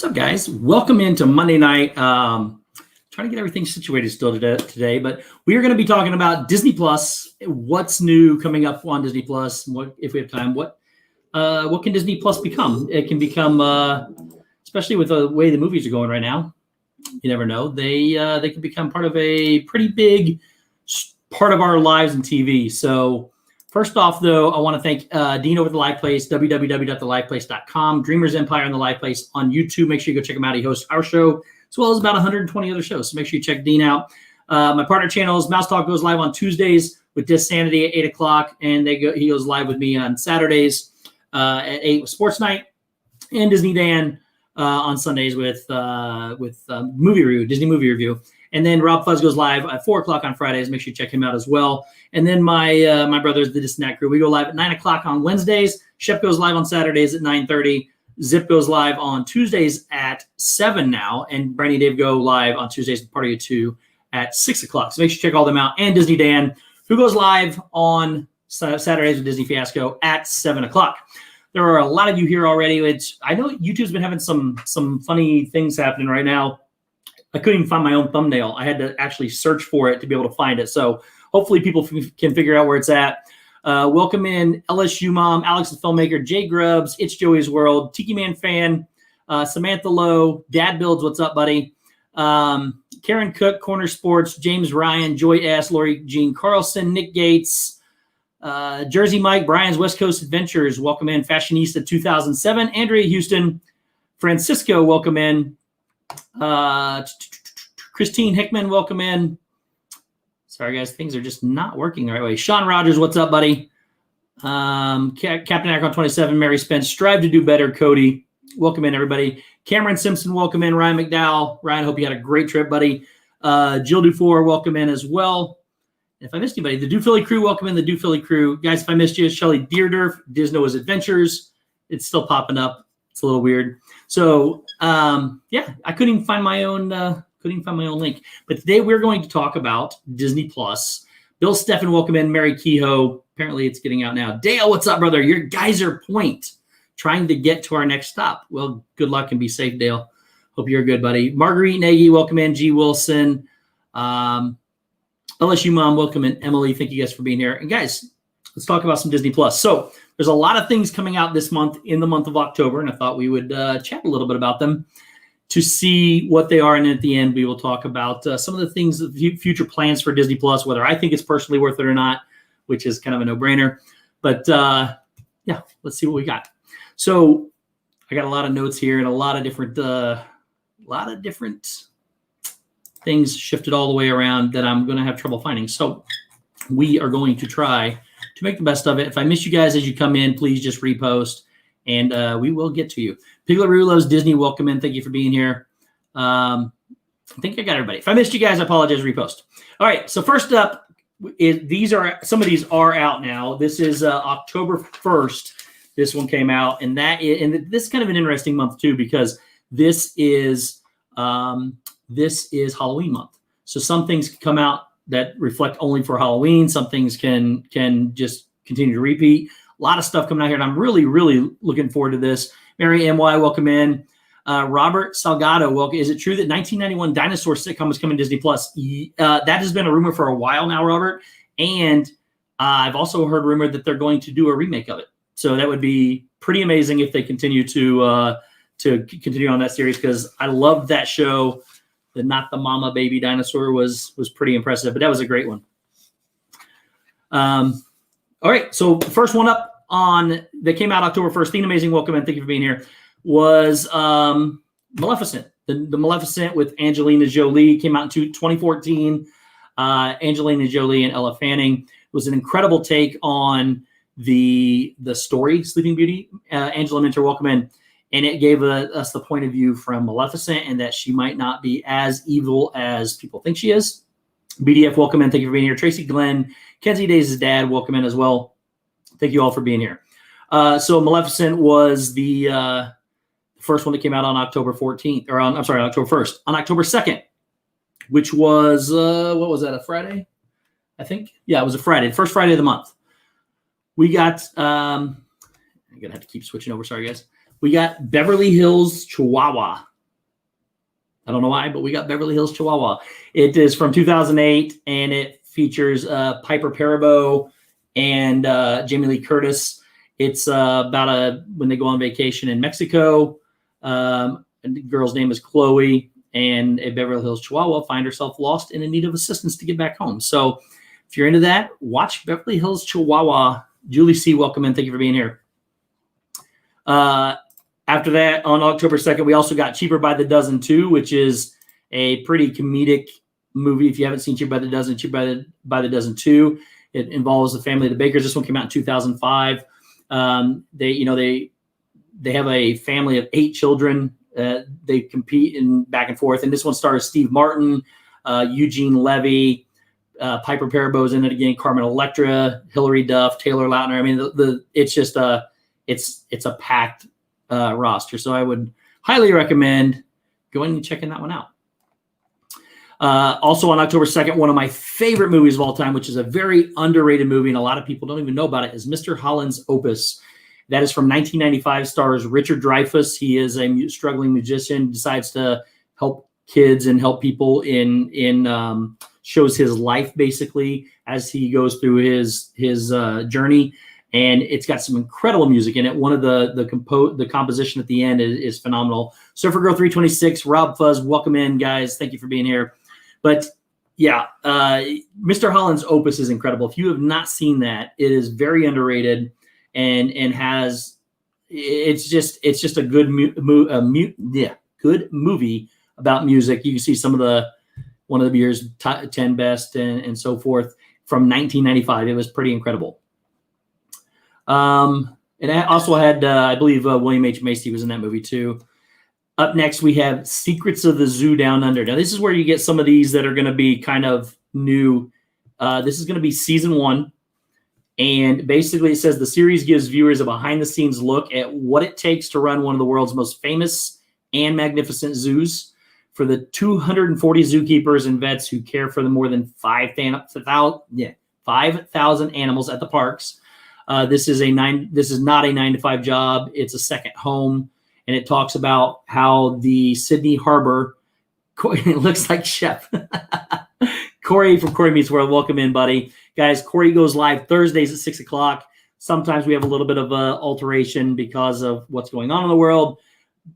What's up, guys? Welcome into Monday night. Trying to get everything situated still today, but we are going to be talking about Disney Plus. What's new coming up on Disney Plus? What, if we have time, what can Disney Plus become? It can become, especially with the way the movies are going right now. You never know. They can become part of a pretty big part of our lives in TV. So first off, though, I want to thank Dean over at The Live Place, www.theliveplace.com, Dreamers Empire and The Live Place on YouTube. Make sure you go check him out. He hosts our show, as well as about 120 other shows. So make sure you check Dean out. My partner channels, Mouse Talk goes live on Tuesdays with Dissanity at 8 o'clock, and he goes live with me on Saturdays at 8 with Sports Night, and Disney Dan on Sundays with movie review, Disney movie review. And then Rob Fuzz goes live at 4 o'clock on Fridays. Make sure you check him out as well. And then my brothers, the Disney Crew, we go live at 9 o'clock on Wednesdays. Shep goes live on Saturdays at 9:30. Zip goes live on Tuesdays at 7 now. And Brandy and Dave go live on Tuesdays with Party of 2 at 6 o'clock. So make sure you check all them out. And Disney Dan, who goes live on Saturdays with Disney Fiasco at 7 o'clock. There are a lot of you here already. I know YouTube's been having some funny things happening right now. I couldn't even find my own thumbnail. I had to actually search for it to be able to find it. So hopefully people can figure out where it's at. Welcome in LSU Mom, Alex the Filmmaker, Jay Grubbs, It's Joey's World, Tiki Man Fan, Samantha Lowe, Dad Builds, what's up, buddy? Karen Cook, Corner Sports, James Ryan, Joy S., Lori Jean Carlson, Nick Gates, Jersey Mike, Brian's West Coast Adventures, welcome in. Fashionista 2007, Andrea Houston, Francisco, welcome in. Christine Hickman, welcome in. Sorry, guys, things are just not working the right way. Sean Rogers, what's up, buddy? Captain Akron 27, Mary Spence, Strive to Do Better, Cody. Welcome in, everybody. Cameron Simpson, welcome in. Ryan McDowell. Ryan, hope you had a great trip, buddy. Jill Dufour, welcome in as well. If I missed anybody, the Do Philly Crew, welcome in the Do Philly Crew. Guys, if I missed you, Shelly Deerdorf, Disno's Adventures. It's still popping up. It's a little weird. So, yeah, I couldn't even find my own link. But today we're going to talk about Disney Plus. Bill Steffen, welcome in. Mary Kehoe. Apparently it's getting out now. Dale, what's up, brother? Your Geyser Point, trying to get to our next stop. Well, good luck and be safe, Dale. Hope you're good, buddy. Marguerite Nagy, welcome in. G. Wilson. LSU Mom, welcome in. Emily, thank you guys for being here. And guys, let's talk about some Disney Plus. So there's a lot of things coming out this month, in the month of October, and I thought we would chat a little bit about them to see what they are. And at the end, we will talk about some of the things, future plans for Disney Plus, whether I think it's personally worth it or not, which is kind of a no-brainer. But yeah, let's see what we got. So I got a lot of notes here and a lot of different things shifted all the way around that I'm going to have trouble finding. So we are going to try to make the best of it. If I miss you guys as you come in, please just repost, and we will get to you. Piglet Rulo's Disney, welcome in. Thank you for being here. I think I got everybody. If I missed you guys, I apologize. Repost. All right. So first up, some of these are out now. This is October 1st. This one came out, and this is kind of an interesting month too, because this is Halloween month. So some things come out that reflect only for Halloween. Some things can just continue to repeat. A lot of stuff coming out here, and I'm really, really looking forward to this. Mary M.Y., welcome in. Robert Salgado, welcome. Is it true that 1991 dinosaur sitcom was coming to Disney Plus? That has been a rumor for a while now, Robert. And I've also heard rumor that they're going to do a remake of it. So that would be pretty amazing if they continue to continue on that series, because I loved that show. The Not the Mama Baby Dinosaur was pretty impressive, but that was a great one. All right, so the first one up that came out October 1st, Thene Amazing, welcome and thank you for being here, was Maleficent. The Maleficent with Angelina Jolie came out in 2014. Angelina Jolie and Ella Fanning was an incredible take on the story, Sleeping Beauty. Angela Minter, welcome in. And it gave us the point of view from Maleficent, and that she might not be as evil as people think she is. BDF, welcome in. Thank you for being here. Tracy Glenn, Kenzie Days' dad, welcome in as well. Thank you all for being here. So Maleficent was the first one that came out on October 14th, or October 1st. On October 2nd, which was, what was that, a Friday? I think. Yeah, it was a Friday, the first Friday of the month. We got, I'm going to have to keep switching over. Sorry, guys. We got Beverly Hills Chihuahua I don't know why, but we got Beverly Hills Chihuahua. It is from 2008, and it features Piper Perabo and Jamie Lee Curtis. It's about when they go on vacation in Mexico. And the girl's name is Chloe, and a Beverly Hills Chihuahua find herself lost and in need of assistance to get back home. So if you're into that, watch Beverly Hills Chihuahua. Julie C., welcome in. Thank you for being here. After that, on October 2nd, we also got Cheaper by the Dozen 2, which is a pretty comedic movie. If you haven't seen Cheaper by the Dozen, Cheaper by the Dozen 2, it involves the family of the Bakers. This one came out in 2005. They have a family of 8 children. They compete in back and forth. And this one stars Steve Martin, Eugene Levy, Piper Parabo's in it again, Carmen Electra, Hilary Duff, Taylor Lautner. I mean, it's just it's a packed roster. So I would highly recommend going and checking that one out. Also on October 2nd, one of my favorite movies of all time, which is a very underrated movie, and a lot of people don't even know about it, is Mr. Holland's Opus. That is from 1995, stars Richard Dreyfuss. He is a struggling musician, decides to help kids and help people in shows his life basically as he goes through his journey. And it's got some incredible music in it. One of the composition at the end is phenomenal. Surfer Girl 326, Rob Fuzz, welcome in, guys. Thank you for being here. But yeah, Mr. Holland's Opus is incredible. If you have not seen that, it is very underrated and has it's just a good good movie about music. You can see some of one of the year's 10 best and so forth from 1995. It was pretty incredible. It also had, I believe, William H. Macy was in that movie too. Up next, we have Secrets of the Zoo Down Under. Now, this is where you get some of these that are going to be kind of new. This is going to be season 1. And basically, it says the series gives viewers a behind-the-scenes look at what it takes to run one of the world's most famous and magnificent zoos. For the 240 zookeepers and vets who care for the more than 5,000 animals at the parks. This is not a 9-to-5 job. It's a second home. And it talks about how the Sydney Harbor, it looks like Chef. Corey from Corey Meets World, welcome in, buddy. Guys, Corey goes live Thursdays at 6 o'clock. Sometimes we have a little bit of alteration because of what's going on in the world.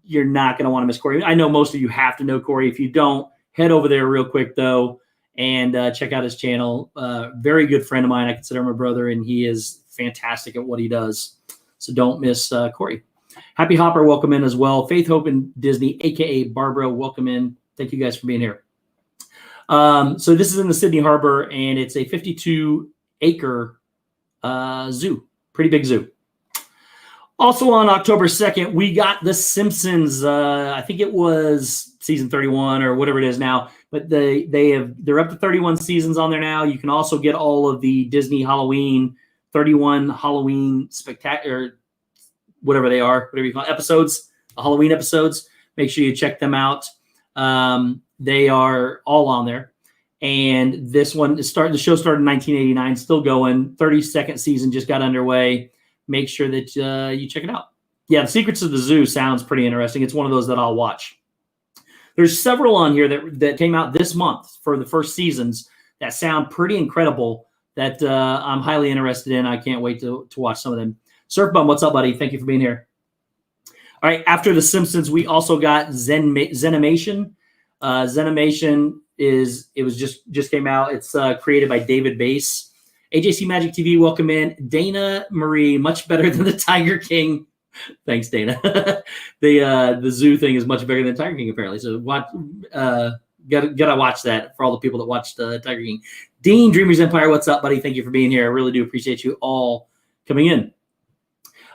You're not going to want to miss Corey. I know most of you have to know Corey. If you don't, head over there real quick, though, and check out his channel. Very good friend of mine. I consider him a brother, and he is fantastic at what he does. So don't miss Corey. Happy Hopper, welcome in as well. Faith, Hope, and Disney, a.k.a. Barbara, welcome in. Thank you guys for being here. So this is in the Sydney Harbor, and it's a 52-acre zoo. Pretty big zoo. Also on October 2nd, we got The Simpsons. I think it was season 31 or whatever it is now. But they're up to 31 seasons on there now. You can also get all of the Disney Halloween, 31 Halloween spectacular, whatever they are, whatever you call it, episodes, the Halloween episodes. Make sure you check them out. They are all on there. And this one, the show started in 1989, still going. 32nd season just got underway. Make sure that you check it out. Yeah, The Secrets of the Zoo sounds pretty interesting. It's one of those that I'll watch. There's several on here that came out this month for the first seasons that sound pretty incredible that I'm highly interested in. I can't wait to watch some of them. Surf Bum, what's up, buddy? Thank you for being here. All right, after The Simpsons, we also got Zenimation. Zenimation just came out. It's created by David Bass. AJC Magic TV, welcome in. Dana Marie, much better than the Tiger King. Thanks, Dana. The zoo thing is much better than Tiger King, apparently. So gotta watch that for all the people that watched Tiger King. Dean, Dreamers Empire, what's up, buddy? Thank you for being here. I really do appreciate you all coming in.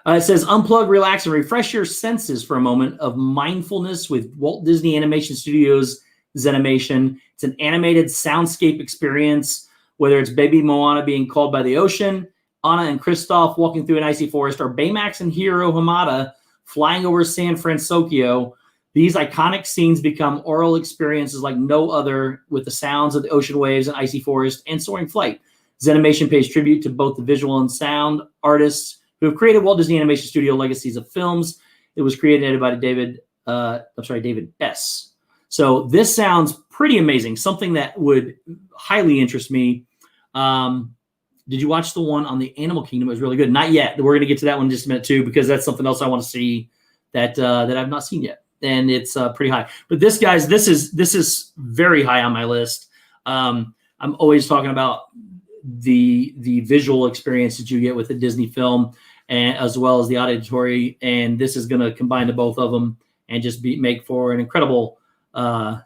It says, unplug, relax, and refresh your senses for a moment of mindfulness with Walt Disney Animation Studios Zenimation. It's an animated soundscape experience, whether it's Baby Moana being called by the ocean, Anna and Kristoff walking through an icy forest, or Baymax and Hiro Hamada flying over San Francisco. These iconic scenes become oral experiences like no other, with the sounds of the ocean waves and icy forest and soaring flight. Zenimation pays tribute to both the visual and sound artists who have created Walt Disney Animation Studio legacies of films. It was created by David Bess. So this sounds pretty amazing, something that would highly interest me. Did you watch the one on the Animal Kingdom? It was really good. Not yet. We're going to get to that one in just a minute too, because that's something else I want to see that I've not seen yet, and it's pretty high. But this, guys, this is very high on my list. I'm always talking about the visual experience that you get with a Disney film, and as well as the auditory, and this is going to combine the both of them and just make for an incredible show.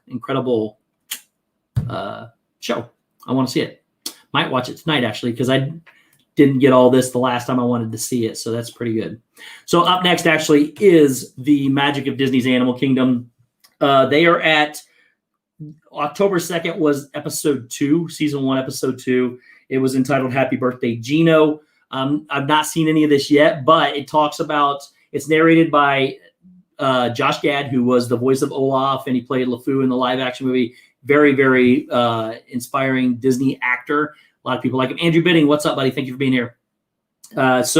I want to see it. Might watch it tonight, actually, because I didn't get all this the last time I wanted to see it, so that's pretty good. So up next, actually, is the Magic of Disney's Animal Kingdom. They are at October 2nd was episode 2, season 1, episode 2. It was entitled Happy Birthday, Gino. I've not seen any of this yet, but it talks about, it's narrated by Josh Gad, who was the voice of Olaf, and he played LeFou in the live action movie. Very, very inspiring Disney actor. A lot of people like him. Andrew Bidding, what's up, buddy? Thank you for being here. This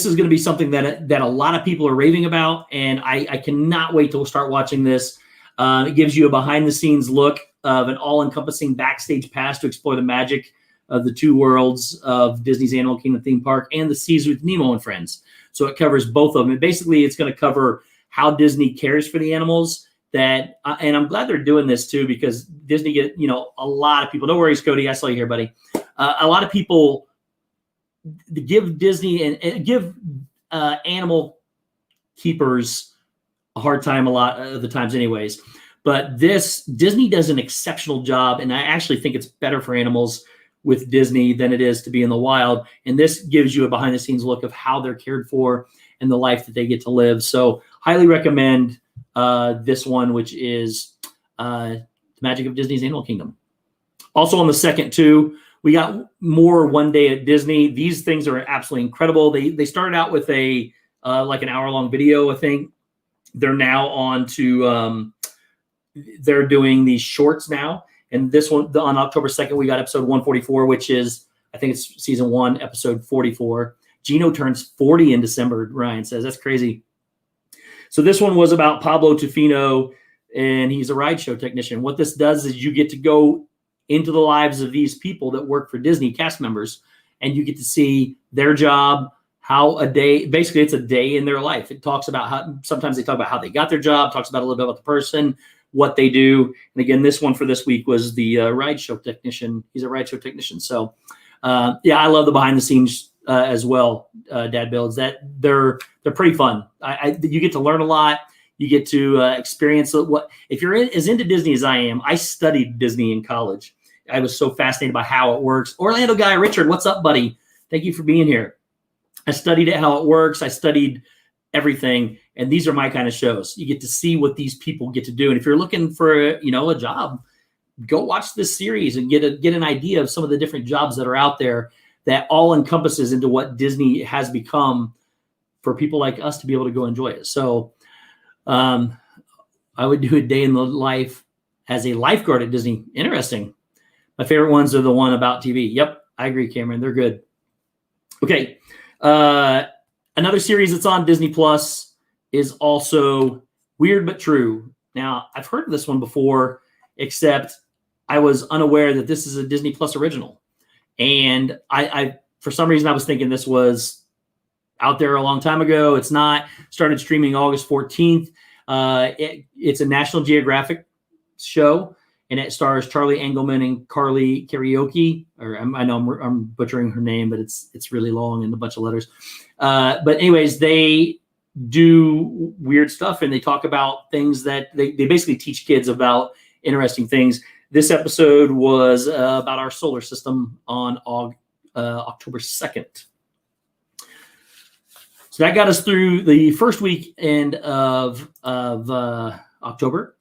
is going to be something that a lot of people are raving about, and I cannot wait to start watching this. It gives you a behind-the-scenes look of an all-encompassing backstage pass to explore the magic of the two worlds of Disney's Animal Kingdom theme park and the Seas with Nemo and Friends. So it covers both of them. And basically, it's going to cover how Disney cares for the animals. And I'm glad they're doing this too, because Disney get, a lot of people. No worries, Cody. I saw you here, buddy. A lot of people give Disney and give animal keepers a hard time a lot of the times, anyways. But Disney does an exceptional job, and I actually think it's better for animals with Disney than it is to be in the wild. And this gives you a behind-the-scenes look of how they're cared for and the life that they get to live. So highly recommend this one, which is The Magic of Disney's Animal Kingdom. Also on the second, too, we got more One Day at Disney. These things are absolutely incredible. They started out with a like an hour-long video, I think. They're now on to they're doing these shorts now. And this one, on October 2nd, we got episode 144, which is, I think it's season 1, episode 44. Gino turns 40 in December, Ryan says. That's crazy. So this one was about Pablo Tufino, and he's a ride show technician. What this does is you get to go into the lives of these people that work for Disney, cast members, and you get to see their job, how a day, basically it's a day in their life. It talks about how, sometimes they talk about how they got their job, talks about a little bit about the person, what they do. And again, this one for this week was the ride show technician. He's a ride show technician. So yeah, I love the behind the scenes as well, Dad Builds. That they're pretty fun. You get to learn a lot. You get to experience what, if you're as into Disney as I am. I studied Disney in college. I was so fascinated by how it works. Orlando guy, Richard, what's up, buddy? Thank you for being here. I studied it, how it works. I studied everything. And these are my kind of shows. You get to see what these people get to do. And if you're looking for, a job, go watch this series and get an idea of some of the different jobs that are out there that all encompasses into what Disney has become for people like us to be able to go enjoy it. So I would do a day in the life as a lifeguard at Disney. Interesting. My favorite ones are the one about TV. Yep, I agree, Cameron. They're good. Okay. Another series that's on Disney Plus is also Weird But True. Now, I've heard of this one before, except I was unaware that this is a Disney Plus original. And I for some reason, I was thinking this was out there a long time ago. It's not. Started streaming August 14th. It's a National Geographic show, and it stars Charlie Engelman and Carly Karaoke. Or I know I'm butchering her name, but it's really long and a bunch of letters. But anyways, they do weird stuff, and they talk about things that they basically teach kids about interesting things. This episode was about our solar system on October 2nd. So that got us through the first weekend of October.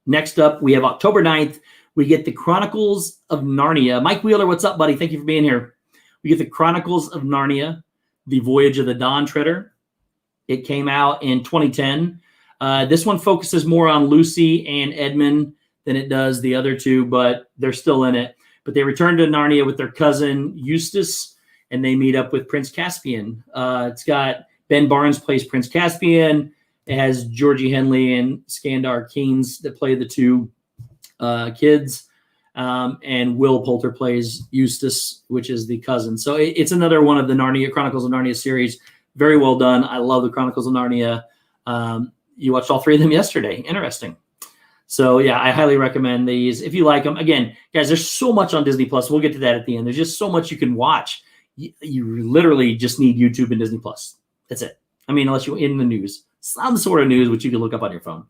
Next up, we have October 9th. We get the Chronicles of Narnia. Mike Wheeler, what's up, buddy? Thank you for being here. We get the Chronicles of Narnia, The Voyage of the Dawn Treader. It came out in 2010. This one focuses more on Lucy and Edmund than it does the other two, but they're still in it. But they return to Narnia with their cousin Eustace, and they meet up with Prince Caspian. It's got Ben Barnes plays Prince Caspian. It has Georgie Henley and Skandar Keynes that play the two kids. And Will Poulter plays Eustace, which is the cousin. So it's another one of the Chronicles of Narnia series. Very well done. I love the Chronicles of Narnia. You watched all three of them yesterday. Interesting. So yeah, I highly recommend these if you like them. Again, guys, there's so much on Disney Plus. We'll get to that at the end. There's just so much you can watch. You literally just need YouTube and Disney Plus. That's it. I mean, unless you're in the news, some sort of news, which you can look up on your phone.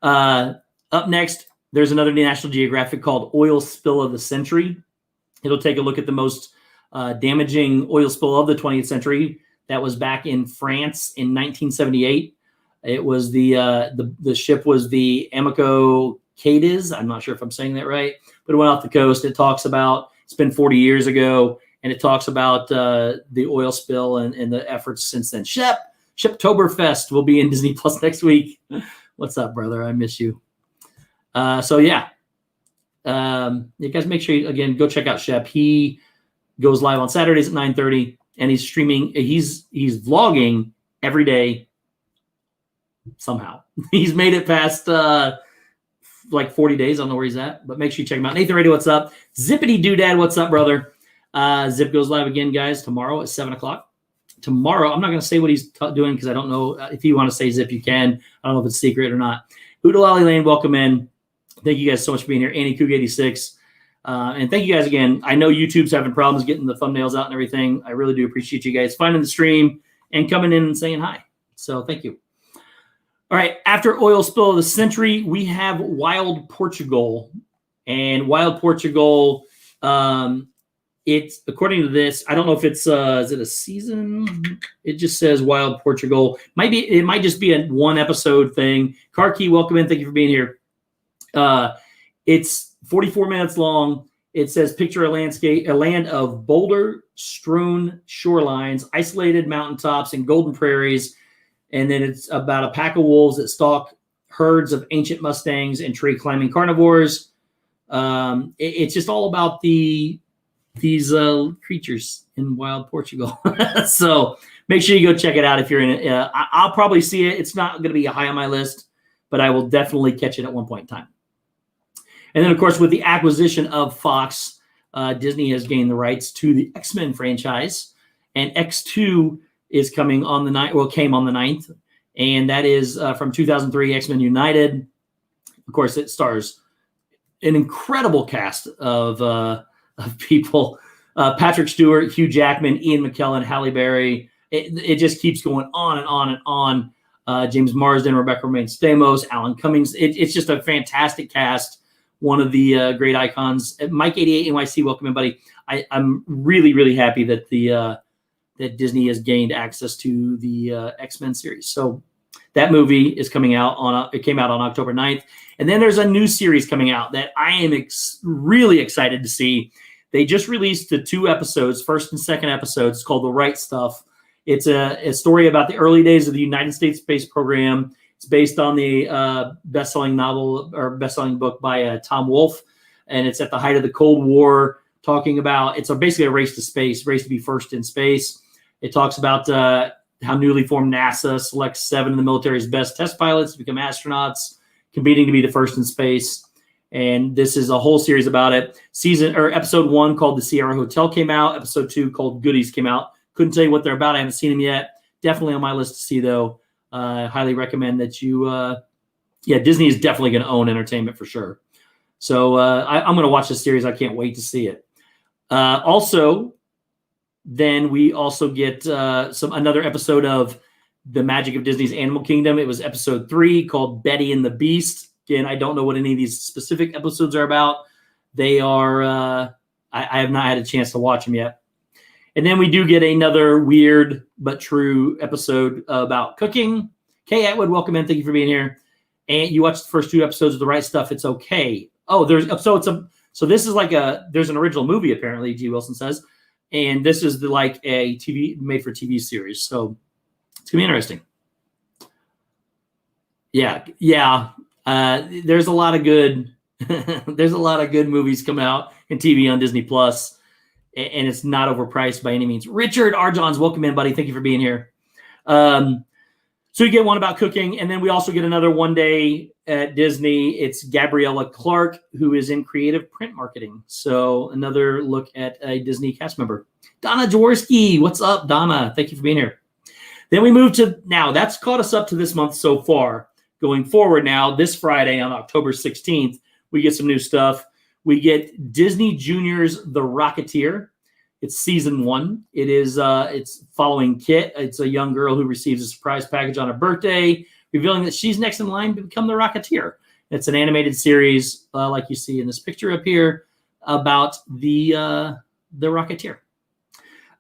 Up next, there's another National Geographic called Oil Spill of the Century. It'll take a look at the most damaging oil spill of the 20th century. That was back in France in 1978. It was the ship was the Amico Cadiz. I'm not sure if I'm saying that right, but it went off the coast. It talks about, it's been 40 years ago, and it talks about the oil spill and the efforts since then. Sheptoberfest will be in Disney Plus next week. What's up, brother? I miss you. So yeah, you guys make sure you, again, go check out Shep. He goes live on Saturdays at 9:30, and he's streaming. He's vlogging every day. Somehow he's made it past like 40 days. I don't know where he's at, but make sure you check him out. Nathan Radio, what's up? Zippity Doodad, what's up, brother? Zip goes live again, guys, tomorrow at 7:00. Tomorrow, I'm not going to say what he's doing because I don't know. If you want to say Zip, you can. I don't know if it's secret or not. Oodalali Lane, welcome in. Thank you guys so much for being here. Annie Coog 86. And thank you guys again. I know YouTube's having problems getting the thumbnails out and everything. I really do appreciate you guys finding the stream and coming in and saying hi. So thank you. All right. After Oil Spill of the Century, we have Wild Portugal. And Wild Portugal, it's, according to this, I don't know if it's, is it a season? It just says Wild Portugal. It might just be a one episode thing. Car Key, welcome in. Thank you for being here. It's 44 minutes long. It says picture a land of boulder strewn shorelines, isolated mountaintops, and golden prairies. And then it's about a pack of wolves that stalk herds of ancient mustangs and tree climbing carnivores. It's just all about these creatures in Wild Portugal. So make sure you go check it out if you're in it. I'll probably see it. It's not going to be high on my list, but I will definitely catch it at one point in time. And then, of course, with the acquisition of Fox, Disney has gained the rights to the X-Men franchise. And X2 is coming on the 9th, well, came on the 9th. And that is from 2003, X-Men United. Of course, it stars an incredible cast of people. Patrick Stewart, Hugh Jackman, Ian McKellen, Halle Berry. It just keeps going on and on and on. James Marsden, Rebecca Romaine Stamos, Alan Cummings. It's just a fantastic cast. One of the great icons. Mike 88 NYC, welcome in, buddy. I'm really, really happy that that Disney has gained access to the X-Men series. So that movie is coming out it came out on October 9th. And then there's a new series coming out that I am really excited to see. They just released the 2 episodes, first and second episodes. It's called The Right Stuff. It's a story about the early days of the United States space program. It's based on the best-selling novel or best-selling book by Tom Wolfe, and it's at the height of the Cold War, talking about basically a race to space, race to be first in space. It talks about how newly formed NASA selects 7 of the military's best test pilots to become astronauts, competing to be the first in space. And this is a whole series about it. Episode 1 called The Sierra Hotel came out. Episode 2 called Goodies came out. Couldn't tell you what they're about. I haven't seen them yet. Definitely on my list to see, though. I highly recommend that you, Disney is definitely going to own entertainment for sure. So I'm going to watch this series. I can't wait to see it. Also, then we also get another episode of The Magic of Disney's Animal Kingdom. It was episode 3 called Betty and the Beast. Again, I don't know what any of these specific episodes are about. They are, I have not had a chance to watch them yet. And then we do get another weird but true episode about cooking. Kay Atwood, welcome in. Thank you for being here. And you watched the first 2 episodes of The Right Stuff. It's okay. Oh, this is like there's an original movie apparently, G. Wilson says, and this is like a TV made for TV series. So it's gonna be interesting. Yeah. There's a lot of good. There's a lot of good movies coming out in TV on Disney Plus. And it's not overpriced by any means. Richard Arjons, welcome in, buddy. Thank you for being here. So you get one about cooking, and then we also get another one day at Disney. It's Gabriella Clark, who is in creative print marketing. So another look at a Disney cast member. Donna Jaworski, what's up, Donna? Thank you for being here. Then we move to now. That's caught us up to this month so far. Going forward now, this Friday on October 16th, we get some new stuff. We get Disney Junior's The Rocketeer. It's season 1. It is it's following Kit. It's a young girl who receives a surprise package on her birthday, revealing that she's next in line to become the Rocketeer. It's an animated series, like you see in this picture up here, about the Rocketeer.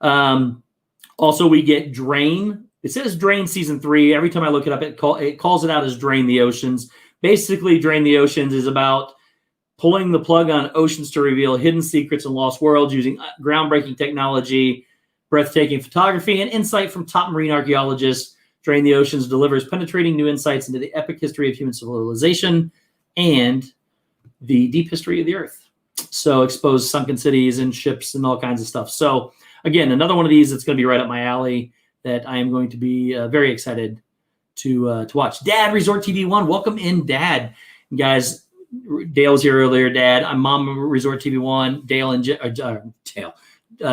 Also, we get Drain. It says Drain season 3. Every time I look it up, it calls it out as Drain the Oceans. Basically, Drain the Oceans is about pulling the plug on oceans to reveal hidden secrets and lost worlds using groundbreaking technology, breathtaking photography, and insight from top marine archaeologists. Drain the Oceans delivers penetrating new insights into the epic history of human civilization and the deep history of the Earth. So expose sunken cities and ships and all kinds of stuff. So again, another one of these that's going to be right up my alley that I am going to be very excited to watch. Dad, Resort TV 1, welcome in, Dad. Guys, Dale was here earlier, Dad. I'm Mom of Resort TV 1. Dale and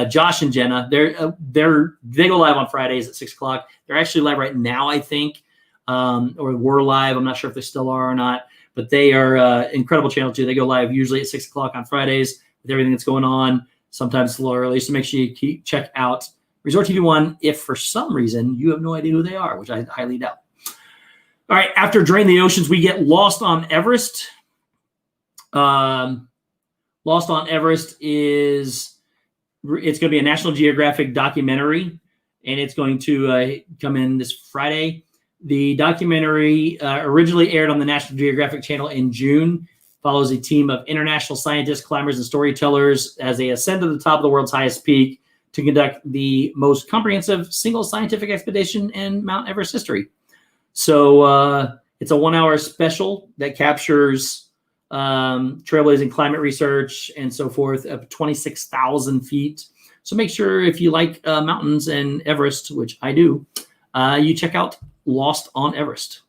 Josh and Jenna. They go live on Fridays at 6:00. They're actually live right now, I think, or were live. I'm not sure if they still are or not, but they are incredible channel too. They go live usually at 6:00 on Fridays with everything that's going on. Sometimes a little early, so make sure you check out Resort TV 1 if for some reason you have no idea who they are, which I highly doubt. All right, after Drain the Oceans, we get Lost on Everest. Lost on Everest it's going to be a National Geographic documentary, and it's going to come in this Friday. The documentary originally aired on the National Geographic Channel in June, follows a team of international scientists, climbers, and storytellers as they ascend to the top of the world's highest peak to conduct the most comprehensive single scientific expedition in Mount Everest history. So it's a 1-hour special that captures trailblazing climate research and so forth of 26,000 feet. So make sure if you like mountains and Everest, which I do, you check out Lost on Everest.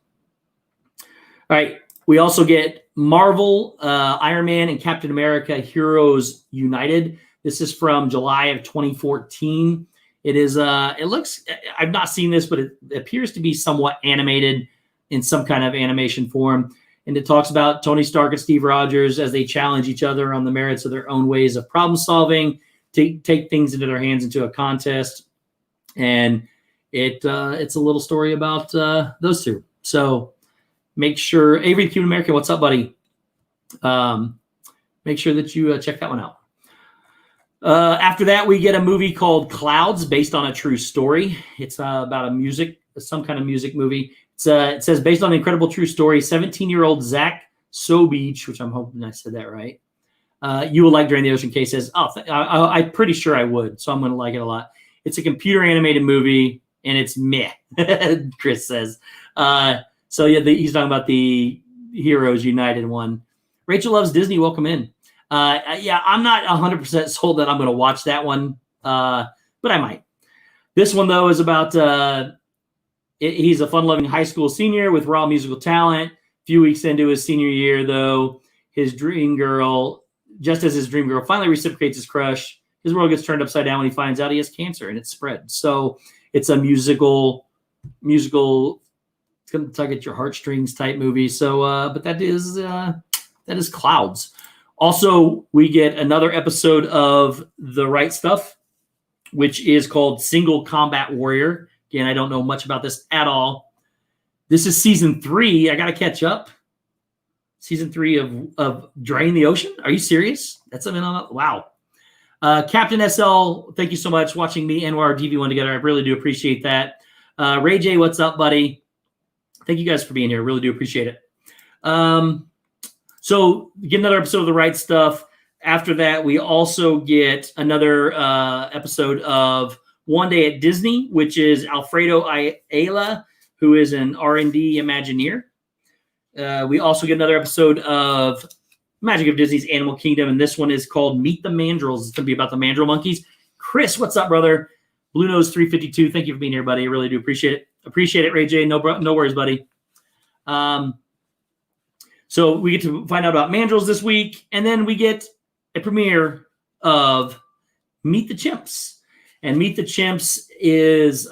All right. We also get Marvel, Iron Man, and Captain America Heroes United. This is from July of 2014. It is, it looks, I've not seen this, but it appears to be somewhat animated in some kind of animation form. And it talks about Tony Stark and Steve Rogers as they challenge each other on the merits of their own ways of problem solving, take things into their hands into a contest. And it's a little story about those two. So make sure, Avery Cuban American, what's up, buddy? Make sure that you check that one out. After that, we get a movie called Clouds, based on a true story. It's about some kind of music movie. It says, based on an incredible true story, 17-year-old Zach Sobich, which I'm hoping I said that right. You will like Drain the Ocean. Kay says, I'm pretty sure I would, so I'm going to like it a lot. It's a computer animated movie, and it's meh, Chris says. So yeah, he's talking about the Heroes United one. Rachel loves Disney. Welcome in. Yeah, I'm not 100% sold that I'm going to watch that one, but I might. This one, though, is about he's a fun-loving high school senior with raw musical talent. A few weeks into his senior year, though, just as his dream girl finally reciprocates his crush, his world gets turned upside down when he finds out he has cancer and it's spread. So it's a musical, it's going to tug at your heartstrings type movie. So, but that is Clouds. Also, we get another episode of The Right Stuff, which is called Single Combat Warrior. Again, I don't know much about this at all. This is season 3. I got to catch up. Season 3 of Drain the Ocean. Are you serious? That's something on. Wow. Captain SL, thank you so much watching me and our DV1 together. I really do appreciate that. Ray J, what's up, buddy? Thank you guys for being here. Really do appreciate it. So get another episode of The Right Stuff. After that, we also get another episode of One Day at Disney, which is Alfredo Ayala, who is an R&D Imagineer. We also get another episode of Magic of Disney's Animal Kingdom, and this one is called Meet the Mandrills. It's going to be about the mandrill monkeys. Chris, what's up, brother? Blue Nose 352, thank you for being here, buddy. I really do appreciate it. Appreciate it, Ray J. No worries, buddy. So we get to find out about mandrills this week, and then we get a premiere of Meet the Chimps. And Meet the Chimps is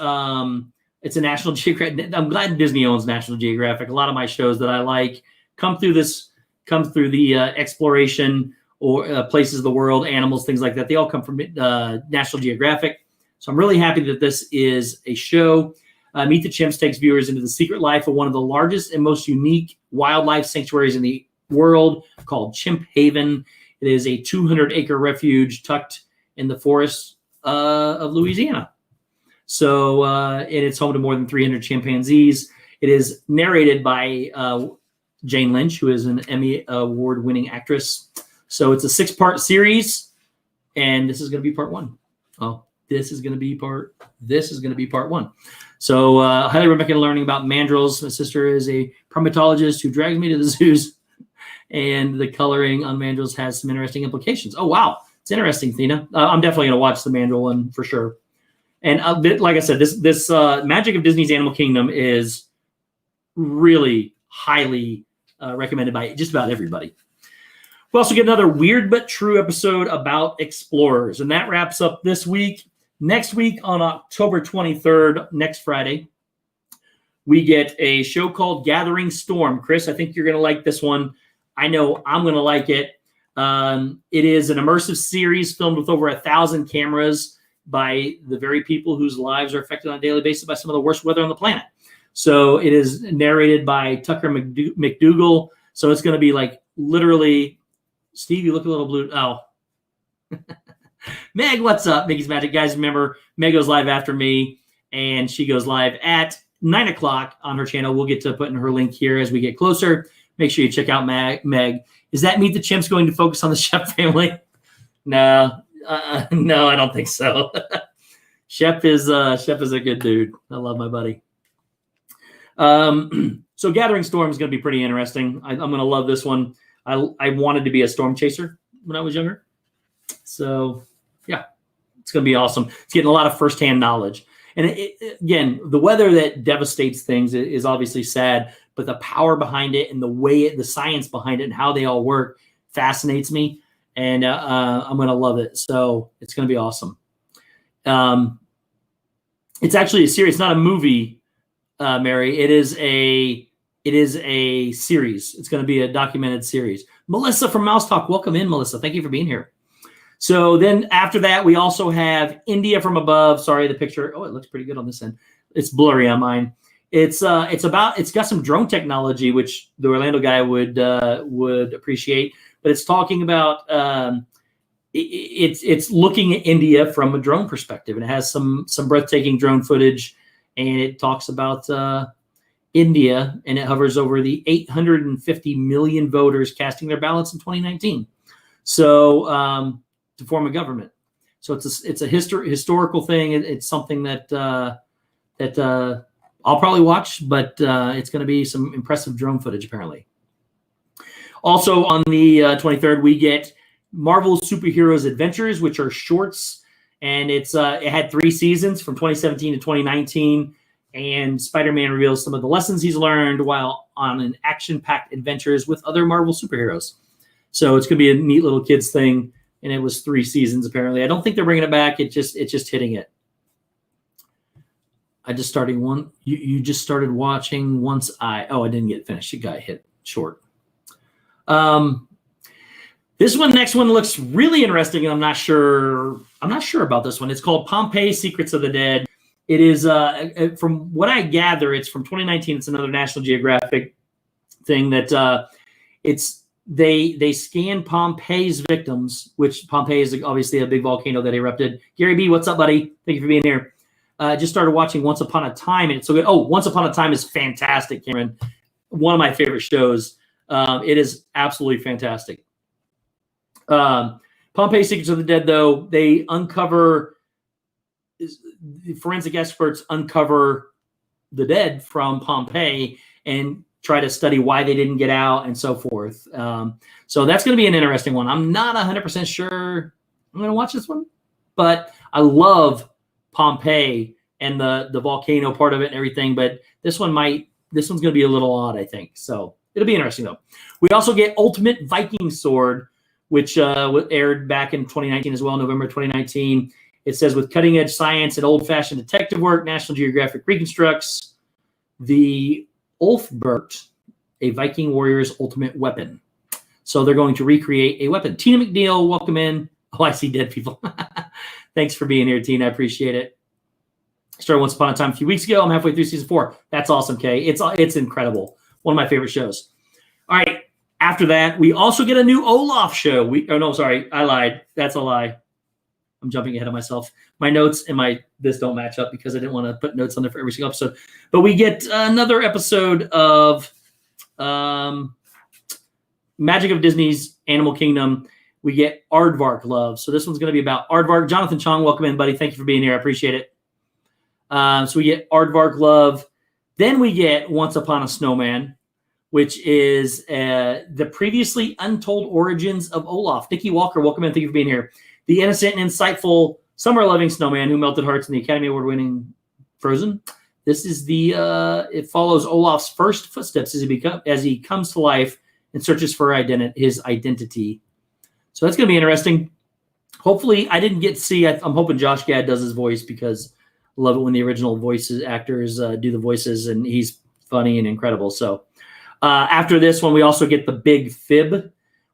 it's a National Geographic. I'm glad Disney owns National Geographic. A lot of my shows that I like come through the exploration or places of the world, animals, things like that. They all come from National Geographic. So I'm really happy that this is a show. Meet the Chimps takes viewers into the secret life of one of the largest and most unique wildlife sanctuaries in the world, called Chimp Haven. It is a 200-acre refuge tucked in the forests of Louisiana. So it's home to more than 300 chimpanzees. It is narrated by Jane Lynch, who is an Emmy Award-winning actress. So it's a 6-part series, and this is going to be part 1. Oh, this is going to be part 1. So highly recommend learning about mandrills. My sister is a primatologist who drags me to the zoos, and the coloring on mandrills has some interesting implications. Oh, wow. It's interesting, Thina. I'm definitely going to watch the mandrill one for sure. And like I said, this Magic of Disney's Animal Kingdom is really highly recommended by just about everybody. We also get another weird but true episode about explorers, and that wraps up this week. Next week on October 23rd, next Friday, we get a show called Gathering Storm. Chris, I think you're going to like this one. I know I'm going to like it. It is an immersive series filmed with over 1,000 cameras by the very people whose lives are affected on a daily basis by some of the worst weather on the planet. So it is narrated by Tucker McDougall. So it's going to be like literally, Steve, you look a little blue. Oh. Meg, what's up? Mickey's Magic. Guys, remember, Meg goes live after me, and she goes live at 9 o'clock on her channel. We'll get to putting her link here as we get closer. Make sure you check out Meg. Is that Meet the Chimps going to focus on the Shep family? No, no, I don't think so. Shep is a good dude. I love my buddy. So Gathering Storm is going to be pretty interesting. I'm going to love this one. I wanted to be a storm chaser when I was younger. So, yeah, it's going to be awesome. It's getting a lot of firsthand knowledge. And again, the weather that devastates things is obviously sad, but the power behind it and the science behind it and how they all work fascinates me. And I'm going to love it. So it's going to be awesome. It's actually a series, not a movie, Mary. It is a series. It's going to be a documented series. Melissa from Mouse Talk, welcome in, Melissa. Thank you for being here. So then after that, we also have India from Above. Sorry, the picture. Oh, it looks pretty good on this end. It's blurry on mine. It's got some drone technology, which the Orlando guy would appreciate. But it's talking about it's looking at India from a drone perspective, and it has some breathtaking drone footage, and it talks about India, and it hovers over the 850 million voters casting their ballots in 2019. So to form a government. So it's a historical thing. It's something that I'll probably watch, but it's going to be some impressive drone footage apparently. Also on the 23rd, we get Marvel Superheroes Adventures, which are shorts, and it had 3 seasons from 2017 to 2019. And Spider-Man reveals some of the lessons he's learned while on an action-packed adventures with other Marvel superheroes. So it's going to be a neat little kids thing. And it was 3 seasons, apparently. I don't think they're bringing it back. It's just hitting it. I just started one. You just started watching once I didn't get finished. It got hit short. This next one looks really interesting, and I'm not sure about this one. It's called Pompeii: Secrets of the Dead. It is, from what I gather, it's from 2019. It's another National Geographic thing that they scanned Pompeii's victims, which Pompeii is obviously a big volcano that erupted. Gary B, what's up, buddy? Thank you for being here. Just started watching Once Upon a Time, and it's so good. Oh, Once Upon a Time is fantastic, Cameron. One of my favorite shows. It is absolutely fantastic. Pompeii: Secrets of the Dead, though, the forensic experts uncover the dead from Pompeii and try to study why they didn't get out and so forth. So that's going to be an interesting one. I'm not 100% sure I'm going to watch this one, but I love Pompeii and the volcano part of it and everything. But this one's going to be a little odd, I think. So it'll be interesting though. We also get Ultimate Viking Sword, which aired back in 2019 as well, November 2019. It says, with cutting edge science and old fashioned detective work, National Geographic reconstructs the Ulfbert, a Viking warrior's ultimate weapon. So they're going to recreate a weapon. Tina McNeil, welcome in. Oh, I see dead people. Thanks for being here, Tina. I appreciate it. Started Once Upon a Time a few weeks ago. I'm halfway through season 4. That's awesome, Kay. It's incredible. One of my favorite shows. All right. After that, we also get a new Olaf show. I lied. That's a lie. I'm jumping ahead of myself. My notes and this don't match up because I didn't want to put notes on there for every single episode. But we get another episode of Magic of Disney's Animal Kingdom. We get Aardvark Love. So this one's going to be about Aardvark. Jonathan Chong, welcome in, buddy. Thank you for being here. I appreciate it. So we get Aardvark Love. Then we get Once Upon a Snowman, which is the previously untold origins of Olaf. Nikki Walker, welcome in. Thank you for being here. The innocent and insightful summer-loving snowman who melted hearts in the Academy Award-winning Frozen. This is it follows Olaf's first footsteps as he comes to life and searches for his identity. So that's going to be interesting. Hopefully, I didn't get to see. I'm hoping Josh Gad does his voice because I love it when the original voices actors do the voices, and he's funny and incredible. So after this one, we also get The Big Fib,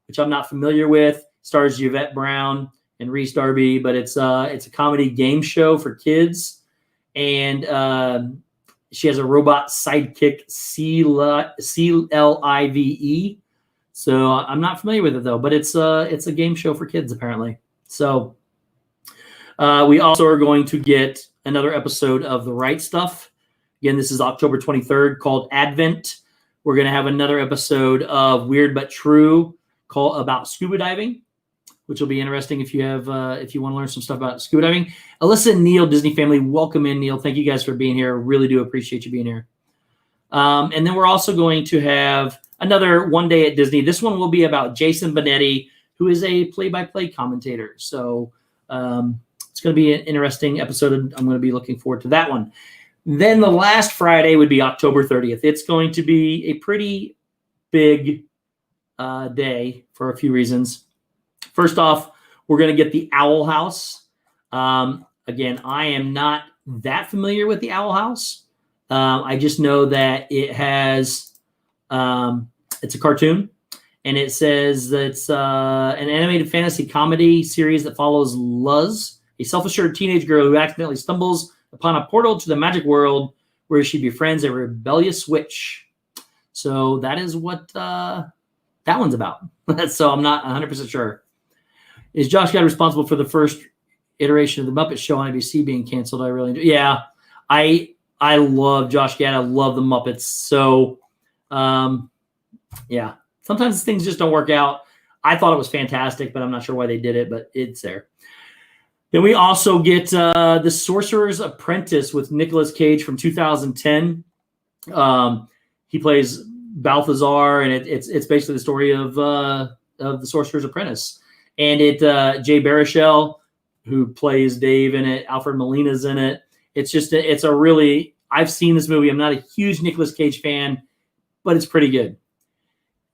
which I'm not familiar with. Stars Yvette Brown and Reese Darby, but it's a comedy game show for kids, and she has a robot sidekick, CLIVE. So I'm not familiar with it though, but it's a game show for kids apparently. So we also are going to get another episode of The Right Stuff. Again, this is October 23rd, called Advent. We're going to have another episode of Weird But True about scuba diving, which will be interesting if you want to learn some stuff about scuba diving. Alyssa and Neil, Disney family, welcome in, Neil. Thank you guys for being here. Really do appreciate you being here. And then we're also going to have another One Day at Disney. This one will be about Jason Benetti, who is a play-by-play commentator. So it's going to be an interesting episode. I'm going to be looking forward to that one. Then the last Friday would be October 30th. It's going to be a pretty big day for a few reasons. First off, we're going to get the Owl House. Again, I am not that familiar with the Owl House. I just know that it has, it's a cartoon, and it says that it's an animated fantasy comedy series that follows Luz, a self-assured teenage girl who accidentally stumbles upon a portal to the magic world where she befriends a rebellious witch. So that is what that one's about. So I'm not 100% sure. Is Josh Gad responsible for the first iteration of the Muppet Show on ABC being canceled? I really do. Yeah, I love Josh Gad. I love the Muppets. So, yeah, sometimes things just don't work out. I thought it was fantastic, but I'm not sure why they did it, but it's there. Then we also get The Sorcerer's Apprentice with Nicolas Cage from 2010. He plays Balthazar, and it's basically the story of The Sorcerer's Apprentice. And Jay Baruchel, who plays Dave in it, Alfred Molina's in it. It's a really, I've seen this movie. I'm not a huge Nicolas Cage fan, but it's pretty good.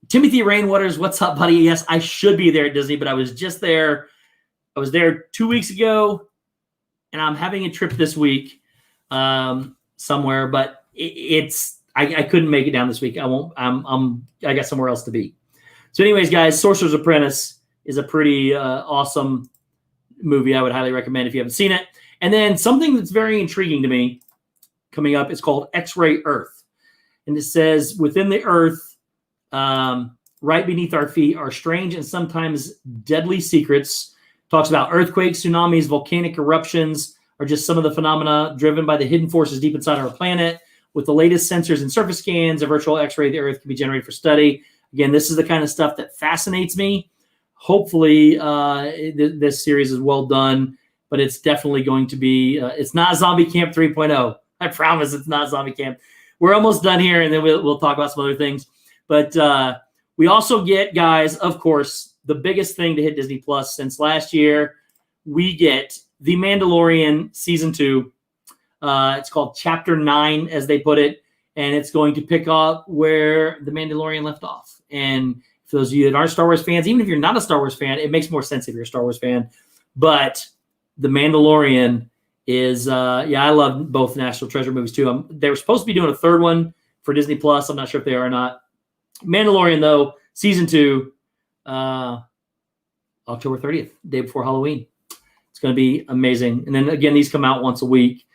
Timothy Rainwaters, what's up, buddy? Yes, I should be there at Disney, but I was just there. I was there 2 weeks ago, and I'm having a trip this week somewhere, but I couldn't make it down this week. I got somewhere else to be. So anyways, guys, Sorcerer's Apprentice is a pretty awesome movie. I would highly recommend if you haven't seen it. And then something that's very intriguing to me coming up is called X-Ray Earth. And it says, within the Earth, right beneath our feet, are strange and sometimes deadly secrets. Talks about earthquakes, tsunamis, volcanic eruptions are just some of the phenomena driven by the hidden forces deep inside our planet. With the latest sensors and surface scans, a virtual X-ray of the Earth can be generated for study. Again, this is the kind of stuff that fascinates me. Hopefully, this series is well done, but it's definitely going to be, it's not Zombie Camp 3.0. I promise it's not Zombie Camp. We're almost done here, and then we'll talk about some other things. But we also get, guys, of course, the biggest thing to hit Disney Plus since last year. We get The Mandalorian Season 2. It's called Chapter 9, as they put it, and it's going to pick up where The Mandalorian left off. And for those of you that aren't Star Wars fans, even if you're not a Star Wars fan, it makes more sense if you're a Star Wars fan. But The Mandalorian is, I love both National Treasure movies too. They were supposed to be doing a third one for Disney Plus. I'm not sure if they are or not. Mandalorian, though, season 2, October 30th, day before Halloween. It's going to be amazing. And then again, these come out once a week.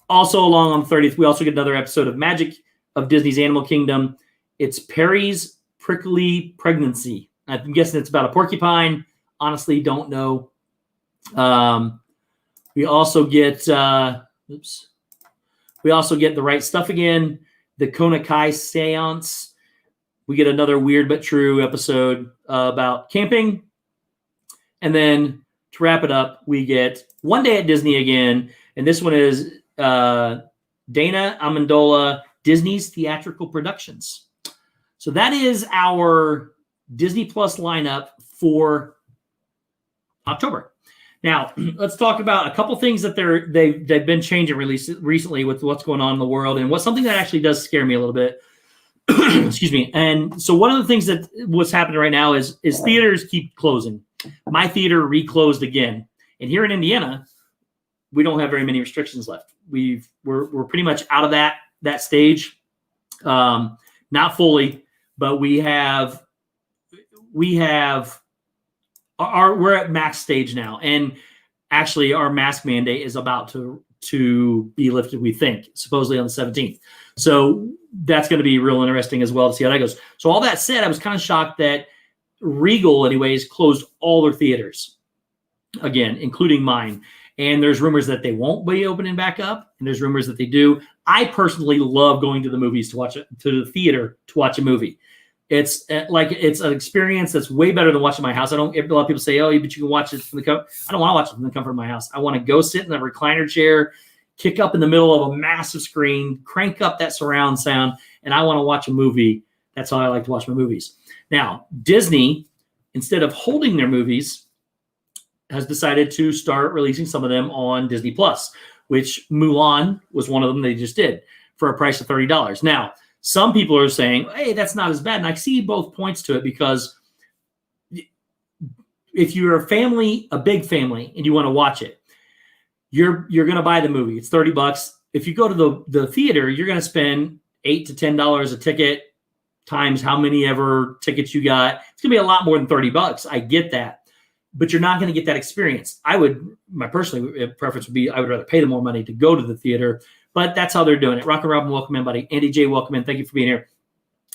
Also along on the 30th, we also get another episode of Magic of Disney's Animal Kingdom. It's Perry's Prickly Pregnancy. I'm guessing it's about a porcupine. Honestly, don't know. We also get The Right Stuff Again, the Kona Kai Seance. We get another weird but true episode about camping. And then to wrap it up, we get One Day at Disney again. And this one is Dana Amendola, Disney's Theatrical Productions. So that is our Disney Plus lineup for October. Now, let's talk about a couple things that they've been changing recently with what's going on in the world, and something that actually does scare me a little bit. Excuse me. And so one of the things that what's happening right now is theaters keep closing. My theater reclosed again, and here in Indiana, we don't have very many restrictions left. We're pretty much out of that stage, not fully, but we're at max stage now, and actually our mask mandate is about to be lifted, we think, supposedly on the 17th. So that's going to be real interesting as well to see how that goes. So all that said, I was kind of shocked that Regal, anyways, closed all their theaters again, including mine. And there's rumors that they won't be opening back up, and there's rumors that they do. I personally love going to the movies to the theater to watch a movie. It's an experience that's way better than watching my house. A lot of people say, "Oh, but you can watch it from the comfort." I don't want to watch it from the comfort of my house. I want to go sit in the recliner chair, kick up in the middle of a massive screen, crank up that surround sound, and I want to watch a movie. That's how I like to watch my movies. Now, Disney, instead of holding their movies, has decided to start releasing some of them on Disney Plus, which Mulan was one of them they just did for a price of $30. Now, some people are saying, hey, that's not as bad. And I see both points to it, because if you're a big family, and you want to watch it, you're going to buy the movie. It's $30. If you go to the theater, you're going to spend $8 to $10 a ticket times how many ever tickets you got. It's going to be a lot more than $30. I get that. But you're not going to get that experience. My personal preference would be I would rather pay them more money to go to the theater, but that's how they're doing it. Rock and Robin, welcome in, buddy. Andy J, welcome in. Thank you for being here.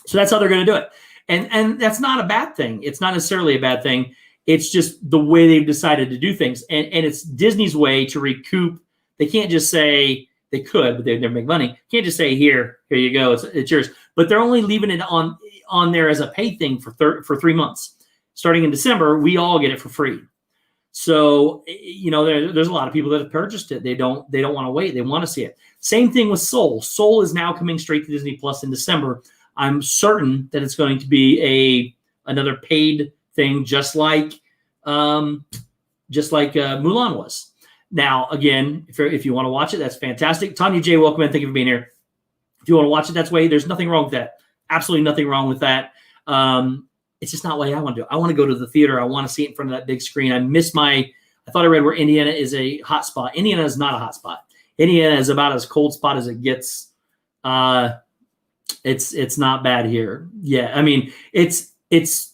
So that's how they're going to do it. And that's not a bad thing. It's not necessarily a bad thing. It's just the way they've decided to do things. And it's Disney's way to recoup. They can't just say, they could, but they'd never make money. Can't just say, here you go, it's yours. But they're only leaving it on there as a pay thing for 3 months. Starting in December, we all get it for free. So, there's a lot of people that have purchased it. They don't want to wait. They want to see it. Same thing with Soul. Soul is now coming straight to Disney Plus in December. I'm certain that it's going to be another paid thing, just like Mulan was. Now, again, if you want to watch it, that's fantastic. Tanya J, welcome in. Thank you for being here. If you want to watch it, that's way. There's nothing wrong with that. Absolutely nothing wrong with that. It's just not what I want to do. I want to go to the theater. I want to see it in front of that big screen. I thought I read where Indiana is a hot spot. Indiana is not a hot spot. Indiana is about as cold spot as it gets. It's not bad here. Yeah. I mean, it's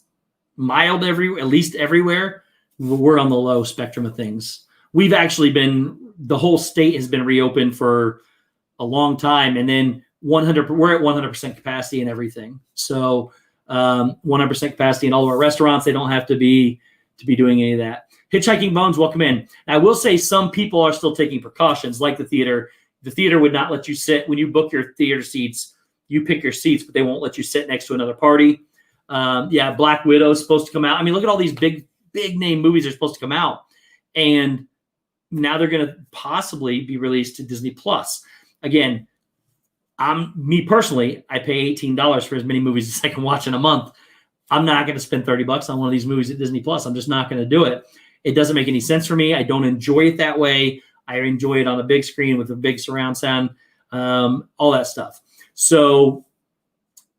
mild at least everywhere. We're on the low spectrum of things. We've actually the whole state has been reopened for a long time. And then we're at 100% capacity and everything. So, 100% capacity in all of our restaurants. They don't have to be doing any of that. Hitchhiking Bones, welcome in. Now, I will say some people are still taking precautions, like the theater. The theater would not let you sit when you book your theater seats. You pick your seats, but they won't let you sit next to another party. Black Widow is supposed to come out. I mean, look at all these big name movies are supposed to come out, and now they're going to possibly be released to Disney Plus. Again, me personally, I pay $18 for as many movies as I can watch in a month. I'm not going to spend $30 on one of these movies at Disney Plus. I'm just not going to do it. It doesn't make any sense for me. I don't enjoy it that way. I enjoy it on a big screen with a big surround sound, all that stuff. So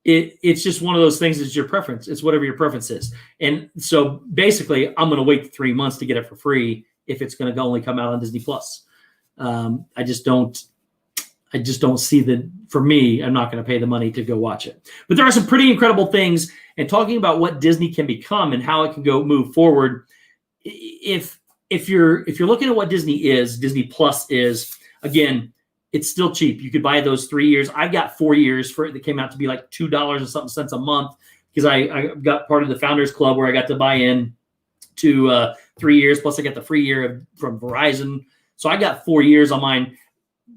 it's just one of those things. It's your preference. It's whatever your preference is. And so basically, I'm going to wait 3 months to get it for free if it's going to only come out on Disney Plus. I just don't see that. For me, I'm not going to pay the money to go watch it. But there are some pretty incredible things. And talking about what Disney can become and how it can move forward, if you're looking at what Disney Plus is, again, it's still cheap. You could buy those 3 years. I've got 4 years for it that came out to be like $2 and something cents a month because I got part of the Founders Club where I got to buy in to 3 years. Plus, I got the free year from Verizon. So I got 4 years on mine.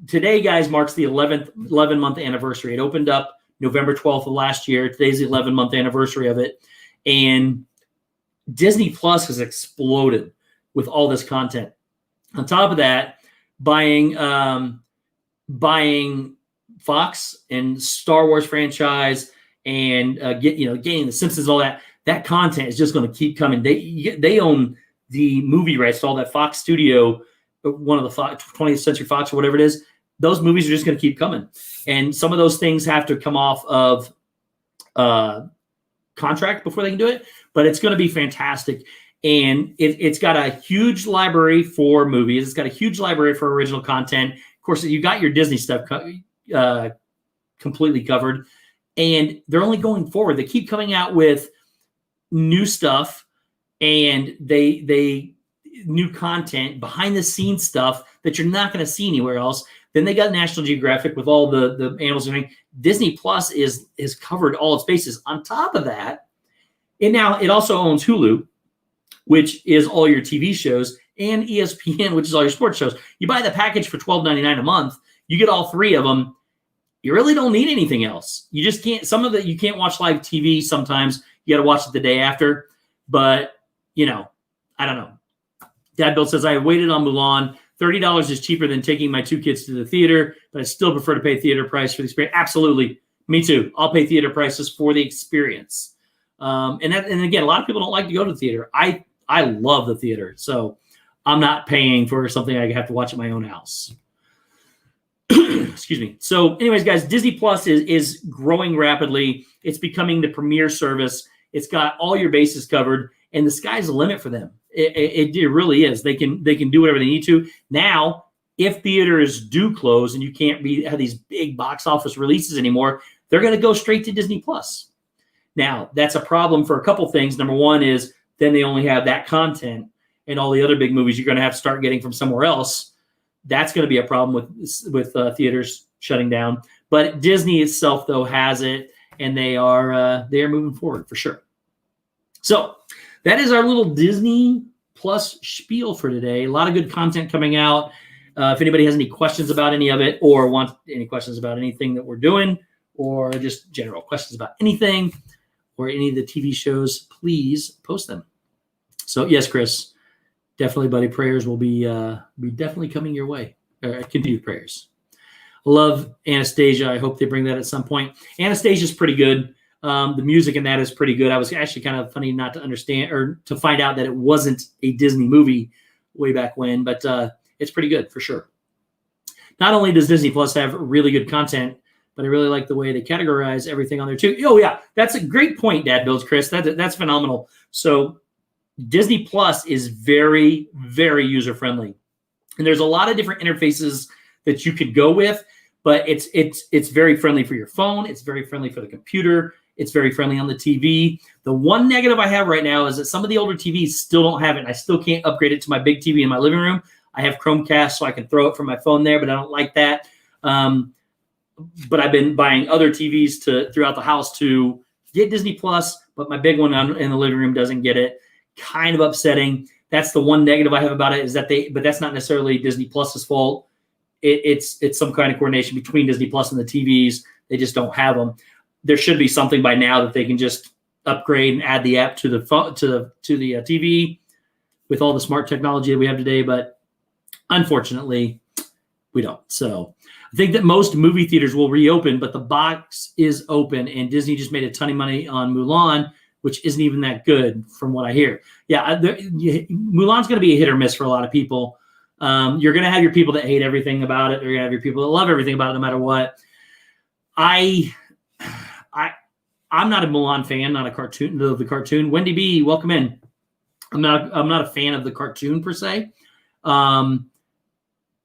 Today, guys, marks the 11-month anniversary. It opened up November 12th of last year. Today's the 11-month anniversary of it. And Disney Plus has exploded with all this content. On top of that, buying Fox and Star Wars franchise and getting the Simpsons, all that content is just going to keep coming. They own the movie rights to all that Fox studio, one of the 20th Century Fox or whatever it is. Those movies are just going to keep coming. And some of those things have to come off of contract before they can do it, but it's going to be fantastic. And it's got a huge library for movies. It's got a huge library for original content. Of course, you got your Disney stuff completely covered. And they're only going forward. They keep coming out with new stuff, and they new content, behind the scenes stuff that you're not going to see anywhere else. Then they got National Geographic with all the animals and everything. Disney Plus is covered all its bases. On top of that, it also owns Hulu, which is all your TV shows, and ESPN, which is all your sports shows. You buy the package for $12.99 a month. You get all three of them. You really don't need anything else. You just can't. Some of you can't watch live TV sometimes. You got to watch it the day after. But I don't know. Dad Bill says I waited on Mulan. $30 is cheaper than taking my two kids to the theater, but I still prefer to pay theater price for the experience. Absolutely. Me too. I'll pay theater prices for the experience. And again, a lot of people don't like to go to the theater. I love the theater, so I'm not paying for something I have to watch at my own house. Excuse me. So anyways, guys, Disney Plus is growing rapidly. It's becoming the premier service. It's got all your bases covered, and the sky's the limit for them. It really is. They can do whatever they need to. Now, if theaters do close and you can't have these big box office releases anymore, they're going to go straight to Disney Plus. Now, that's a problem for a couple things. Number one is then they only have that content, and all the other big movies you're going to have to start getting from somewhere else. That's going to be a problem with theaters shutting down. But Disney itself, though, has it, and they are moving forward for sure. So that is our little Disney Plus spiel for today. A lot of good content coming out. If anybody has any questions about any of it, or wants any questions about anything that we're doing, or just general questions about anything or any of the TV shows, please post them. So yes, Chris, definitely, buddy. Prayers will be definitely coming your way. Continued prayers. I love Anastasia. I hope they bring that at some point. Anastasia's pretty good. The music in that is pretty good. I was actually kind of funny not to understand or to find out that it wasn't a Disney movie way back when, but it's pretty good for sure. Not only does Disney Plus have really good content, but I really like the way they categorize everything on there too. Oh yeah, that's a great point, Dad Builds, Chris. That's phenomenal. So Disney Plus is very, very user-friendly. And there's a lot of different interfaces that you could go with, but it's very friendly for your phone. It's very friendly for the computer. It's very friendly on the TV. The one negative I have right now is that some of the older TVs still don't have it. I still can't upgrade it to my big TV in my living room. I have Chromecast, so I can throw it from my phone there, but I don't like that. But I've been buying other TVs throughout the house to get Disney Plus, but my big one in the living room doesn't get it. Kind of upsetting. That's the one negative I have about it, is that but that's not necessarily Disney Plus's fault. It's some kind of coordination between Disney Plus and the TVs. They just don't have them. There should be something by now that they can just upgrade and add the app to the TV with all the smart technology that we have today. But unfortunately, we don't. So I think that most movie theaters will reopen, but the box is open, and Disney just made a ton of money on Mulan, which isn't even that good from what I hear. Yeah, Mulan's going to be a hit or miss for a lot of people. You're going to have your people that hate everything about it. You're going to have your people that love everything about it, no matter what. I'm not a Mulan fan, not a cartoon of the cartoon. Wendy B, welcome in. I'm not a fan of the cartoon per se.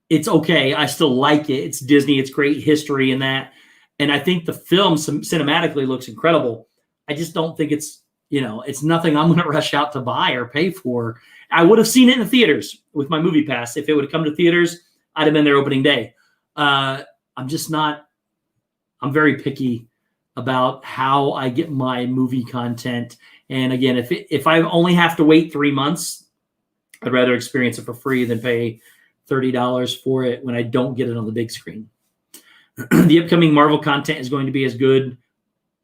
It's okay. I still like it. It's Disney. It's great history in that. And I think the film cinematically looks incredible. I just don't think it's nothing I'm going to rush out to buy or pay for. I would have seen it in the theaters with my movie pass. If it would have come to theaters, I'd have been there opening day. I'm very picky about how I get my movie content. And again, if I only have to wait 3 months, I'd rather experience it for free than pay $30 for it when I don't get it on the big screen. The upcoming Marvel content is going to be as good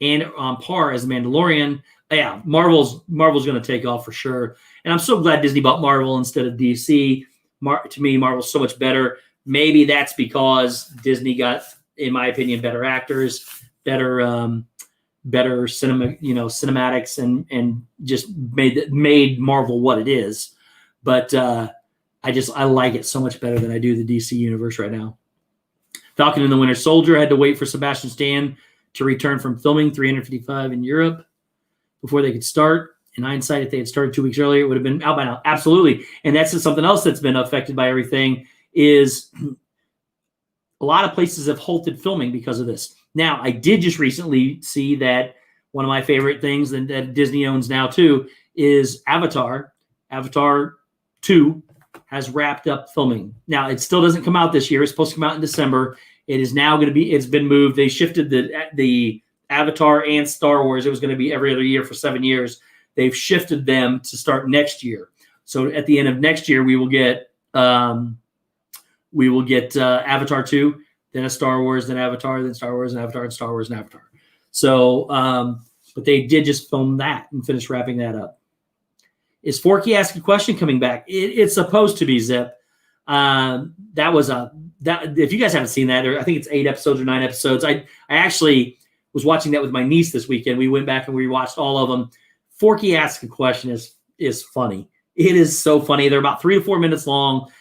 and on par as The Mandalorian. Yeah, Marvel's going to take off for sure. And I'm so glad Disney bought Marvel instead of DC. To me, Marvel's so much better. Maybe that's because Disney got, in my opinion, better actors, better cinematics, and just made Marvel what it is. But I like it so much better than I do the DC universe right now. Falcon and the Winter Soldier had to wait for Sebastian Stan to return from filming 355 in Europe before they could start. In hindsight, if they had started 2 weeks earlier, it would have been out by now. Absolutely. And that's just something else that's been affected by everything is a lot of places have halted filming because of this. Now, I did just recently see that one of my favorite things that Disney owns now too is Avatar. Avatar 2 has wrapped up filming. Now, it still doesn't come out this year. It's supposed to come out in December. It is now going to be, it's been moved. They shifted the Avatar and Star Wars. It was going to be every other year for 7 years. They've shifted them to start next year. So at the end of next year, we will get Avatar 2, then a Star Wars, then Avatar, then Star Wars, and Avatar, and Star Wars, and Avatar. So, but they did just film that and finish wrapping that up. Is Forky Ask a Question coming back? It's supposed to be, Zip. If you guys haven't seen that, I think it's 8 episodes or 9 episodes. I actually was watching that with my niece this weekend. We went back and we watched all of them. Forky Ask a Question is funny. It is so funny. They're about 3 to 4 minutes long.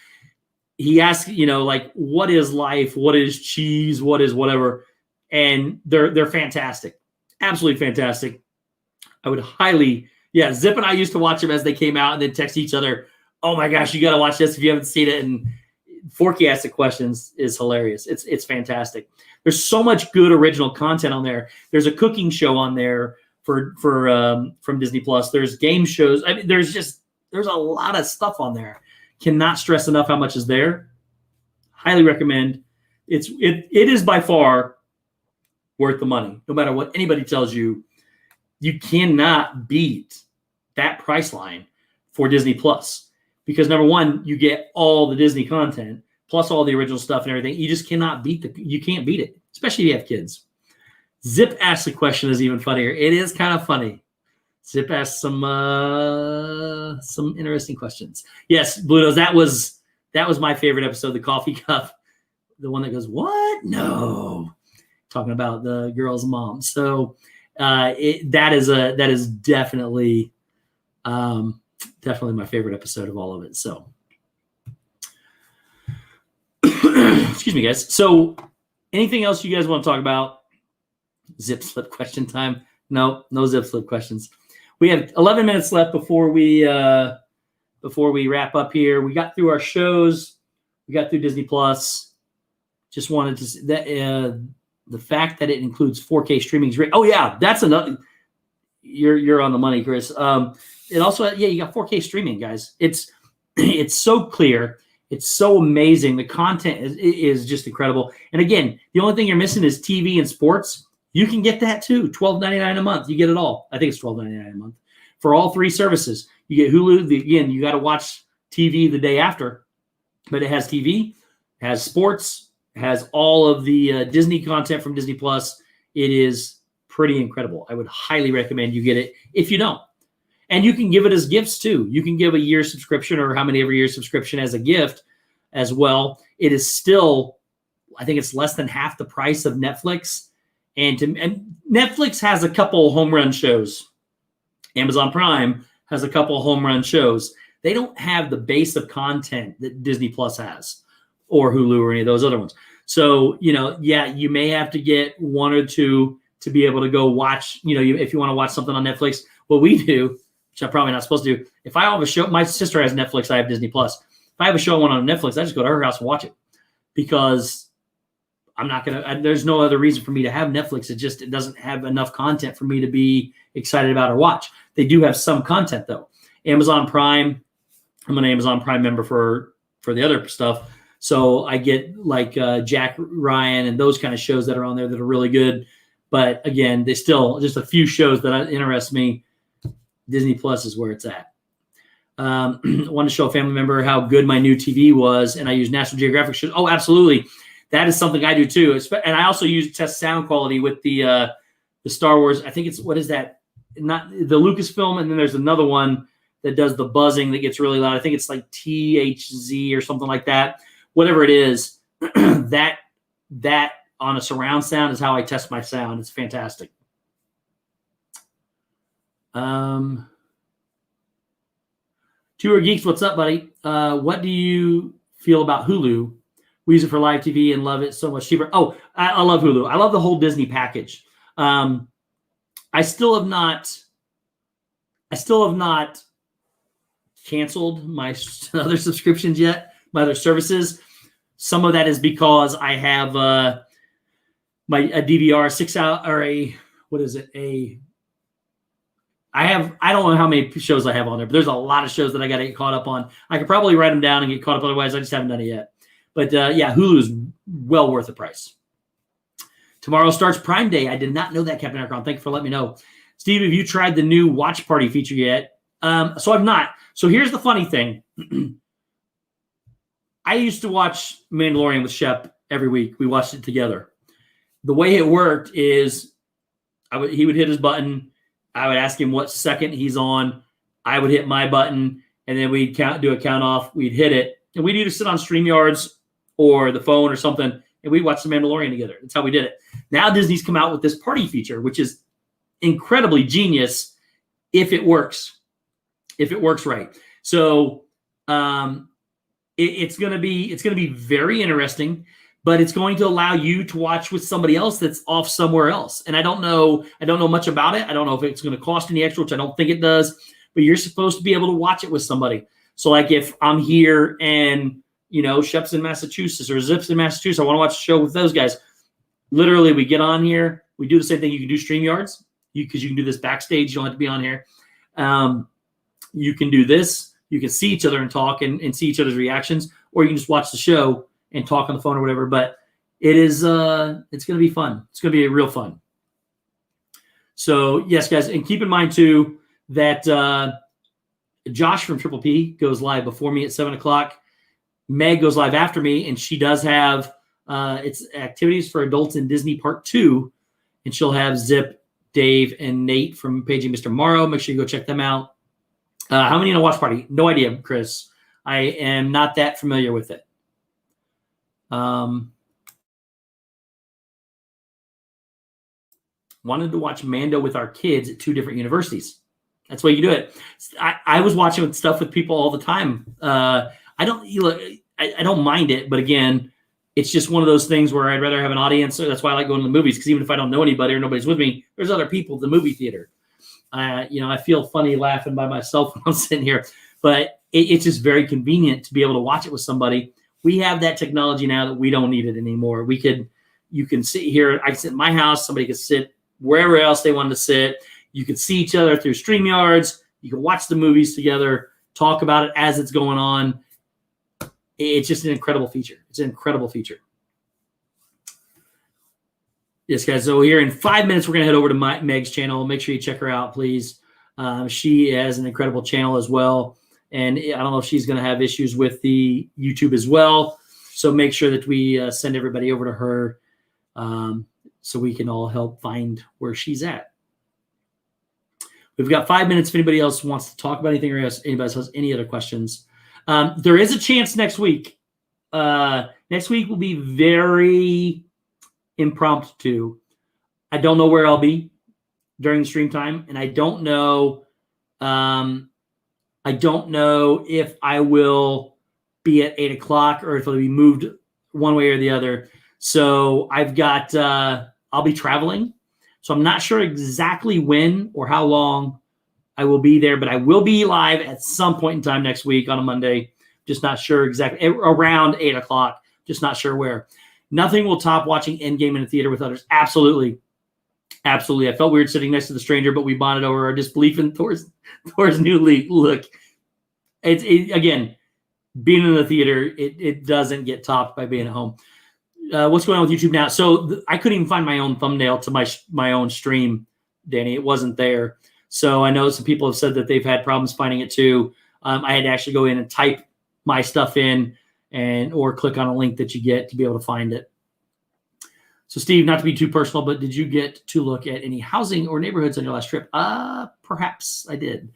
He asks, what is life? What is cheese? What is whatever? And they're fantastic. Absolutely fantastic. I would highly, Zip and I used to watch them as they came out and then text each other, oh my gosh, you got to watch this if you haven't seen it. And Forky Ask the Questions is hilarious. It's fantastic. There's so much good original content on there. There's a cooking show on there from Disney Plus. There's game shows. I mean, there's a lot of stuff on there. Cannot stress enough how much is there. Highly recommend. It is by far worth the money. No matter what anybody tells you, you cannot beat that price line for Disney Plus. Because number one, you get all the Disney content plus all the original stuff and everything. You just cannot you can't beat it, especially if you have kids. Zip asks the question is even funnier. It is kind of funny. Zip asks some interesting questions. Yes, Blue Nose, that was my favorite episode, the coffee cup. The one that goes, what? No. Talking about the girl's mom. So that is definitely my favorite episode of all of it. So excuse me, guys. So anything else you guys want to talk about? Zip slip question time. No zip slip questions. We have 11 minutes left before we wrap up here. We got through our shows. We got through Disney Plus. Just wanted to see that the fact that it includes 4K streaming is great. Oh yeah, that's another. You're on the money, Chris. It also, you got 4K streaming, guys. It's so clear. It's so amazing. The content is just incredible. And again, the only thing you're missing is TV and sports. You can get that too. $12.99 a month. You get it all. I think it's $12.99 a month for all 3 services. You get Hulu. Again, you got to watch TV the day after, but it has TV, has sports, has all of the Disney content from Disney Plus. It is pretty incredible. I would highly recommend you get it if you don't. And you can give it as gifts too. You can give a year subscription or how many every year subscription as a gift as well. It is still, I think it's less than half the price of Netflix. And Netflix has a couple home run shows. Amazon Prime has a couple home run shows. They don't have the base of content that Disney Plus has, or Hulu, or any of those other ones. So, yeah, you may have to get one or two to be able to go watch, if you want to watch something on Netflix. What we do, which I'm probably not supposed to do, if I have a show, my sister has Netflix, I have Disney Plus. If I have a show I want on Netflix, I just go to her house and watch it, because I'm not going to, there's no other reason for me to have Netflix. It doesn't have enough content for me to be excited about or watch. They do have some content though. Amazon Prime, I'm an Amazon Prime member for the other stuff. So I get like Jack Ryan and those kind of shows that are on there that are really good. But again, they still just a few shows that interest me. Disney Plus is where it's at. I want to show a family member how good my new TV was, and I use National Geographic shows. Oh, absolutely. That is something I do too. And I also test sound quality with the Star Wars. I think it's, what is that? Not the Lucasfilm, and then there's another one that does the buzzing that gets really loud. I think it's like THZ or something like that. Whatever it is, that on a surround sound is how I test my sound. It's fantastic. Two Are Geeks, what's up, buddy? What do you feel about Hulu? We use it for live TV and love it so much cheaper. Oh, I love Hulu. I love the whole Disney package. I still have not canceled my other subscriptions yet, my other services. Some of that is because I have a DVR 6 out, or I don't know how many shows I have on there, but there's a lot of shows that I got to get caught up on. I could probably write them down and get caught up. Otherwise, I just haven't done it yet. But yeah, Hulu is well worth the price. Tomorrow starts Prime Day. I did not know that, Captain Aircon. Thank you for letting me know. Steve, have you tried the new watch party feature yet? So I've not. So here's the funny thing. I used to watch Mandalorian with Shep every week. We watched it together. The way it worked is he would hit his button. I would ask him what second he's on. I would hit my button, and then we'd do a count off. We'd hit it, and we'd either sit on StreamYards or the phone or something, and we'd watch The Mandalorian together. That's how we did it. Now Disney's come out with this party feature, which is incredibly genius if it works. If it works right. So it's going to be very interesting, but it's going to allow you to watch with somebody else that's off somewhere else. And I don't know much about it. I don't know if it's going to cost any extra, which I don't think it does, but you're supposed to be able to watch it with somebody. So like if I'm here and, Shep's in Massachusetts or Zip's in Massachusetts, I want to watch a show with those guys. Literally, we get on here. We do the same thing. You can do StreamYards because you can do this backstage. You don't have to be on here. You can do this. You can see each other and talk and see each other's reactions, or you can just watch the show and talk on the phone or whatever. But it's going to be fun. It's going to be real fun. So yes, guys, and keep in mind too that Josh from Triple P goes live before me at 7:00. Meg goes live after me, and she does have it's Activities for Adults in Disney Part 2, and she'll have Zip, Dave, and Nate from Paging Mr. Morrow. Make sure you go check them out. How many in a watch party? No idea, Chris. I am not that familiar with it. Wanted to watch Mando with our kids at 2 different universities. That's the way you do it. I was watching stuff with people all the time. I don't mind it, but again, it's just one of those things where I'd rather have an audience. So that's why I like going to the movies, because even if I don't know anybody or nobody's with me, there's other people at the movie theater. I feel funny laughing by myself when I'm sitting here, but it's just very convenient to be able to watch it with somebody. We have that technology now that we don't need it anymore. You can sit here. I can sit in my house. Somebody can sit wherever else they wanted to sit. You can see each other through StreamYards. You can watch the movies together, talk about it as it's going on. It's just an incredible feature. It's an incredible feature. Yes, guys. So here in 5 minutes, we're going to head over to Meg's channel. Make sure you check her out, please. She has an incredible channel as well. And I don't know if she's going to have issues with the YouTube as well. So make sure that we send everybody over to her so we can all help find where she's at. We've got 5 minutes if anybody else wants to talk about anything or anybody else has any other questions. There is a chance next week. Next week will be very impromptu. I don't know where I'll be during the stream time, and I don't know I don't know if I will be at 8 o'clock or if it'll be moved one way or the other. So I've got, I'll be traveling. So I'm not sure exactly when or how long I will be there, but I will be live at some point in time next week on a Monday. Just not sure exactly, around 8 o'clock. Just not sure where. Nothing will top watching Endgame in a theater with others. Absolutely. Absolutely. I felt weird sitting next to the stranger, but we bonded over our disbelief in Thor's new look. Again, being in the theater, it doesn't get topped by being at home. What's going on with YouTube now? So I couldn't even find my own thumbnail to my own stream, Danny. It wasn't there. So I know some people have said that they've had problems finding it too. I had to actually go in and type my stuff in or click on a link that you get to be able to find it. So Steve, not to be too personal, but did you get to look at any housing or neighborhoods on your last trip? Perhaps I did.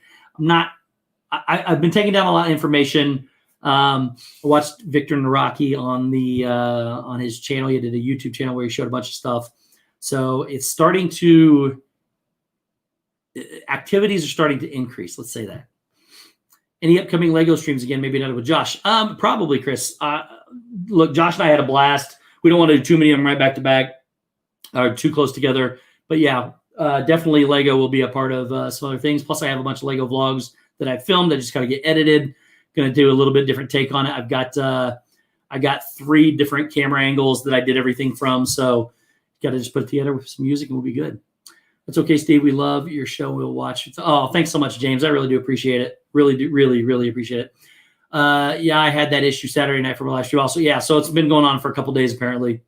I've been taking down a lot of information. I watched Victor Naraki on his channel. He did a YouTube channel where he showed a bunch of stuff. So it's starting to, activities are starting to increase. Let's say that. Any upcoming Lego streams again? Maybe not with Josh. Probably, Chris. Look, Josh and I had a blast. We don't want to do too many of them right back to back or too close together. But yeah, definitely Lego will be a part of some other things. Plus, I have a bunch of Lego vlogs that I filmed that just got to get edited. Going to do a little bit different take on it. I got 3 different camera angles that I did everything from. So got to just put it together with some music and we'll be good. That's okay, Steve. We love your show. We'll watch. Oh, thanks so much, James. I really do appreciate it. Really appreciate it. Yeah, I had that issue Saturday night from last year also. Yeah, so it's been going on for a couple days apparently.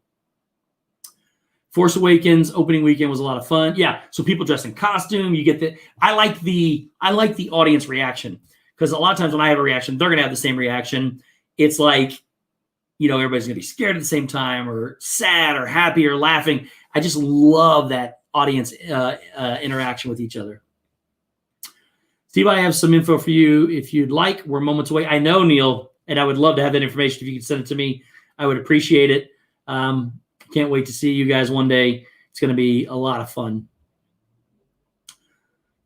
Force Awakens opening weekend was a lot of fun. Yeah, so people dressed in costume. You get the. I like the audience reaction because a lot of times when I have a reaction, they're gonna have the same reaction. It's like, everybody's gonna be scared at the same time, or sad, or happy, or laughing. I just love that audience interaction with each other. Steve, I have some info for you if you'd like. We're moments away. I know, Neil, and I would love to have that information. If you could send it to me, I would appreciate it. Can't wait to see you guys one day. It's going to be a lot of fun.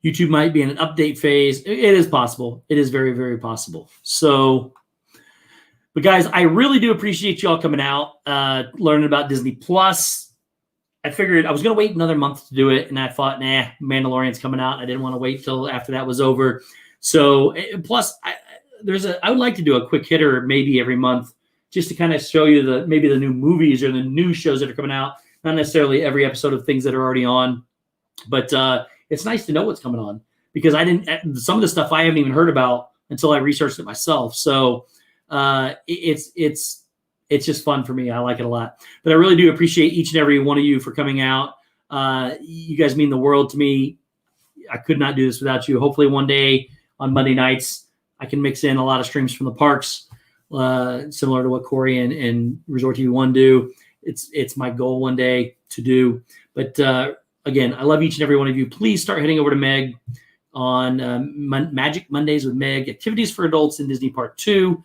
YouTube might be in an update phase. It is possible. It is very, very possible. So, but guys, I really do appreciate you all coming out, learning about Disney Plus. I figured I was going to wait another month to do it, and I thought, nah, Mandalorian's coming out. I didn't want to wait till after that was over. So, plus, I would like to do a quick hitter maybe every month, just to kind of show you maybe the new movies or the new shows that are coming out. Not necessarily every episode of things that are already on, but it's nice to know what's coming on because some of the stuff I haven't even heard about until I researched it myself. So it's just fun for me. I like it a lot. But I really do appreciate each and every one of you for coming out. You guys mean the world to me. I could not do this without you. Hopefully one day on Monday nights, I can mix in a lot of streams from the parks, similar to what Corey and Resort TV 1 do. It's my goal one day to do. But again, I love each and every one of you. Please start heading over to Meg on Magic Mondays with Meg, Activities for Adults in Disney Part 2.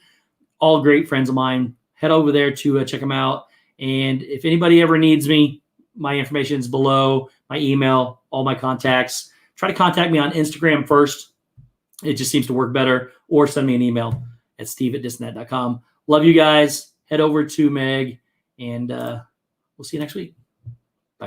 All great friends of mine. Head over there to check them out. And if anybody ever needs me, my information is below, my email, all my contacts. Try to contact me on Instagram first. It just seems to work better. Or send me an email at steve@disneynet.com. Love you guys. Head over to Meg, and we'll see you next week.